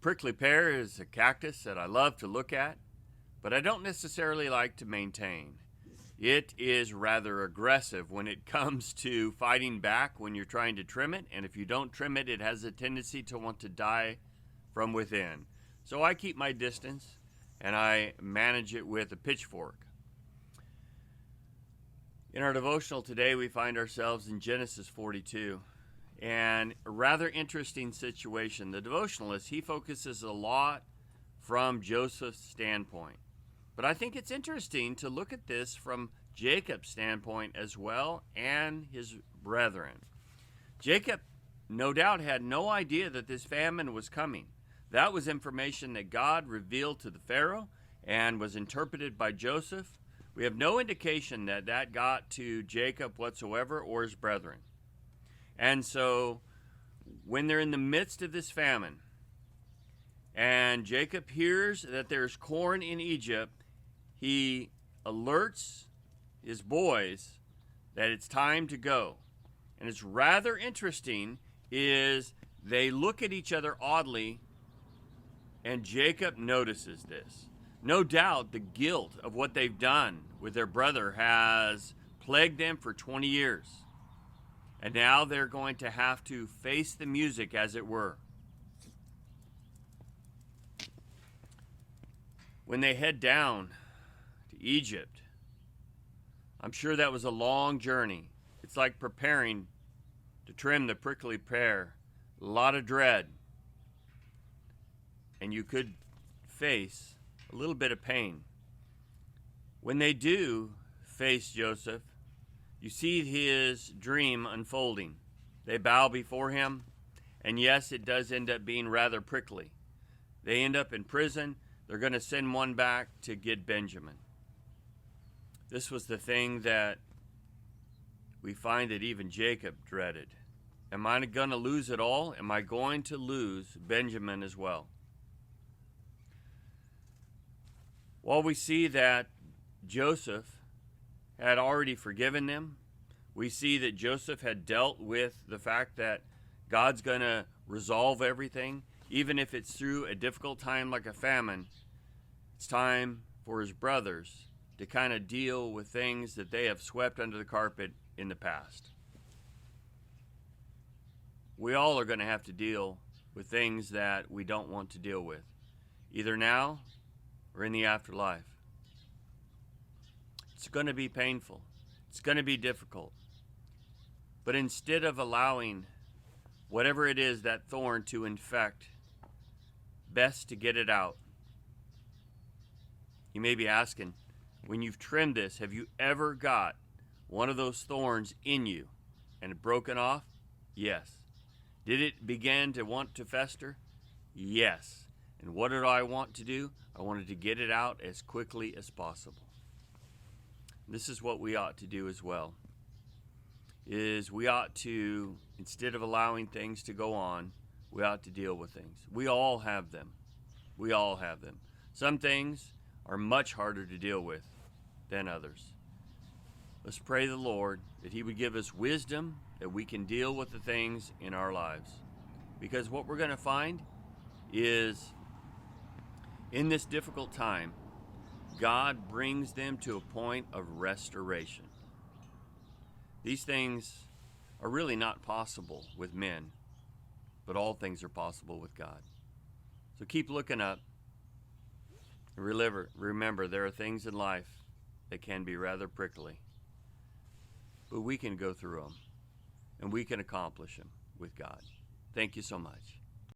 prickly pear is a cactus that I love to look at, but I don't necessarily like to maintain. It is rather aggressive when it comes to fighting back when you're trying to trim it, and if you don't trim it, it has a tendency to want to die from within. So I keep my distance, and I manage it with a pitchfork. In our devotional today, we find ourselves in Genesis 42, and a rather interesting situation. The devotionalist, he focuses a lot from Joseph's standpoint. But I think it's interesting to look at this from Jacob's standpoint as well, and his brethren. Jacob, no doubt, had no idea that this famine was coming. That was information that God revealed to the Pharaoh and was interpreted by Joseph. We have no indication that that got to Jacob whatsoever or his brethren. And so when they're in the midst of this famine, and Jacob hears that there's corn in Egypt, he alerts his boys that it's time to go. And it's rather interesting is they look at each other oddly, and Jacob notices this. No doubt the guilt of what they've done with their brother has plagued them for 20 years. And now they're going to have to face the music, as it were. When they head down to Egypt, I'm sure that was a long journey. It's like preparing to trim the prickly pear. A lot of dread. And you could face a little bit of pain. When they do face Joseph, you see his dream unfolding. They bow before him, and yes, it does end up being rather prickly. They end up in prison. They're going to send one back to get Benjamin. This was the thing that we find that even Jacob dreaded. Am I going to lose it all? Am I going to lose Benjamin as well? While we see that Joseph had already forgiven them, we see that Joseph had dealt with the fact that God's going to resolve everything, even if it's through a difficult time like a famine. It's time for his brothers to kind of deal with things that they have swept under the carpet in the past. We all are going to have to deal with things that we don't want to deal with, either now or in the afterlife. It's going to be painful. It's going to be difficult. But instead of allowing whatever it is, that thorn, to infect, best to get it out. You may be asking, when you've trimmed this, have you ever got one of those thorns in you and it broken off? Yes. Did it begin to want to fester? Yes. And what did I want to do? I wanted to get it out as quickly as possible. This is what we ought to do as well. Is we ought to, instead of allowing things to go on, we ought to deal with things. We all have them. We all have them. Some things are much harder to deal with than others. Let's pray the Lord that He would give us wisdom that we can deal with the things in our lives. Because what we're going to find is in this difficult time, God brings them to a point of restoration. These things are really not possible with men, but all things are possible with God. So keep looking up. Remember, there are things in life that can be rather prickly, but we can go through them, and we can accomplish them with God. Thank you so much.